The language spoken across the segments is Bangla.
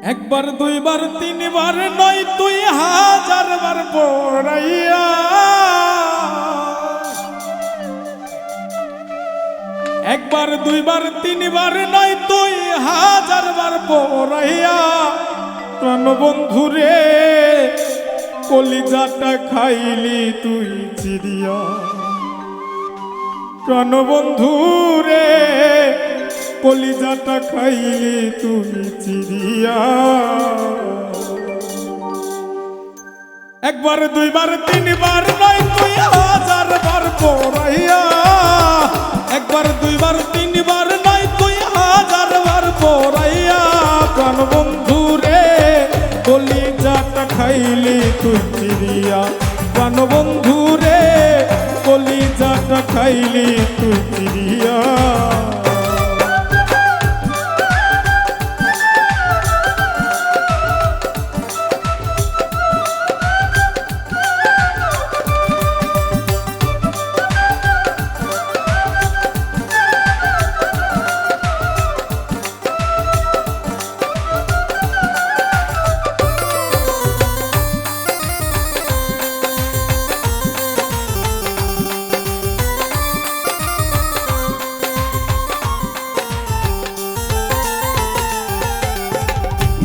একবার দুইবার তিনবার নয় তুই হাজার বার পড়াইয়া একবার দুইবার তিনবার নয় তুই হাজার বার পড়াইয়া প্রাণ বন্ধু রে কলিজাটা খাইলি তুই চিরিয়া প্রাণ বন্ধু রে কলিজাটা খাইলি তুই চিরিয়া একবার দুইবার তিনবার নয় তুই হাজার বার পড়াইয়া একবার দুইবার তিনবার নয় তুই হাজার বার পড়াইয়া প্রাণ বন্ধু রে কলিজাটা খাইলি তুই চিরিয়া প্রাণ বন্ধু রে কলিজাটা খাইলি তুই চিরিয়া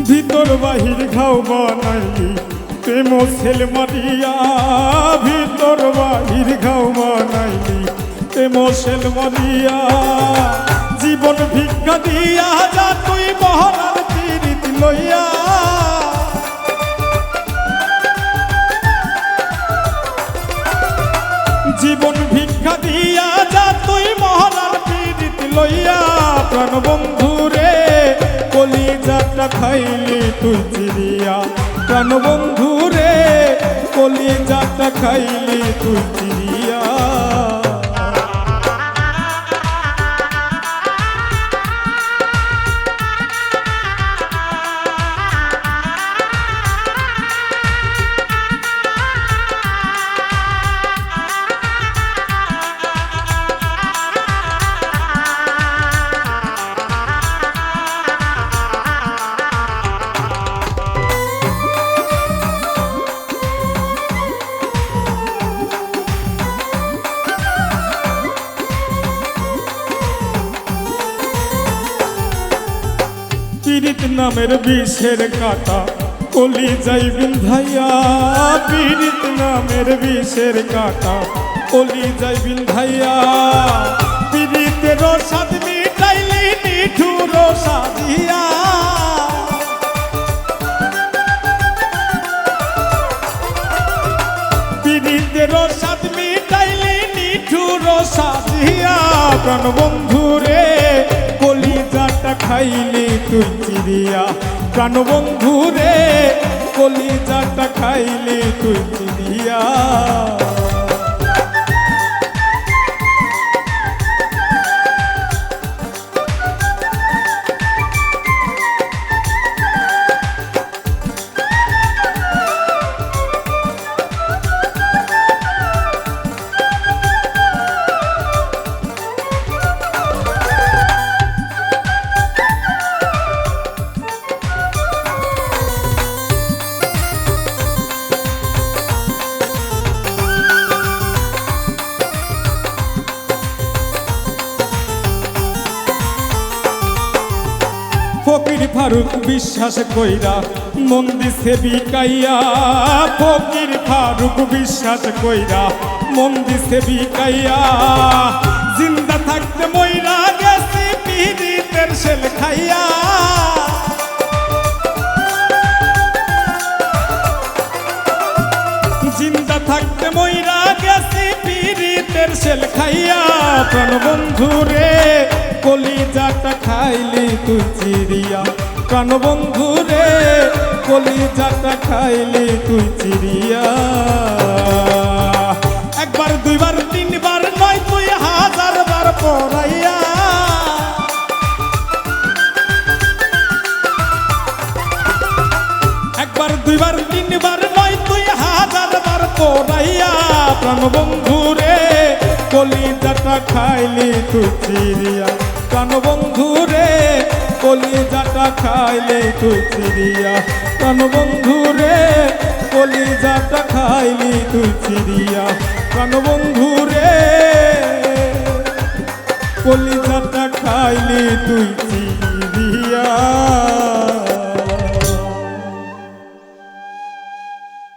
ভিতর বাহির ঘাও বানাইলি প্রেম ছেল মারিয়া ভিতর বাহির ঘাও বানাইলি প্রেম ছেল মারিয়া জীবন ভিক্ষা দিয়া যা তুই মহারার পীড়িত লইয়া জীবন ভিক্ষা দিয়া যা তুই মহারার পীড়িত লইয়া প্রাণ বন্ধু রে কলিজাটা খাইলি তুই চিরিয়া প্রাণ বন্ধু রে কলিজাটা খাইলি তুই চিরিয়া পীড়িত নামের বিষের কাটা কলি যাই বিন্ধাইয়া পীড়িত নামের বিষের কাটা কলি যাই বিন্ধাইয়া পীড়িতের সাদ মিটাইলি নিঠুর সাজিয়া পীড়িতের সাদ মিটাইলি নিঠুর সাজিয়া প্রাণ বন্ধু রে কলিজাটা খাইলি তুই চিরিয়া প্রাণ বন্ধু রে কলিজাটা খাইলি তুই চিরিয়া ফকির ফারুক বিশ্বাস কইরা মন দিছে বিকাইয়া ফকির ফারুক বিশ্বাস কইরা মন দিছে বিকাইয়া জিন্দা থাকতে মইরা গেছি পীড়িতের শেল খাইয়া জিন্দা থাকতে মইরা গেছি পীড়িতের শেল খাইয়া প্রাণ বন্ধু রে কলিজাটা খাইলি তুই চিরিয়া প্রাণ বন্ধু রে কলিজাটা খাইলি তুই চিরিয়া একবার দুইবার তিনবার নয় তুই হাজার বার পড়াইয়া একবার দুইবার তিনবার নয় তুই হাজার বার পড়াইয়া প্রাণ বন্ধু রে কলিজাটা খাইলি তুই চিরিয়া প্রাণ বন্ধু রে কলিজাটা খাইলি তুই চিরিয়া প্রাণবন্ধু রে কলিজাটা খাইলি তুই চিরিয়া প্রাণবন্ধু রে কলিজাটা খাইলি তুই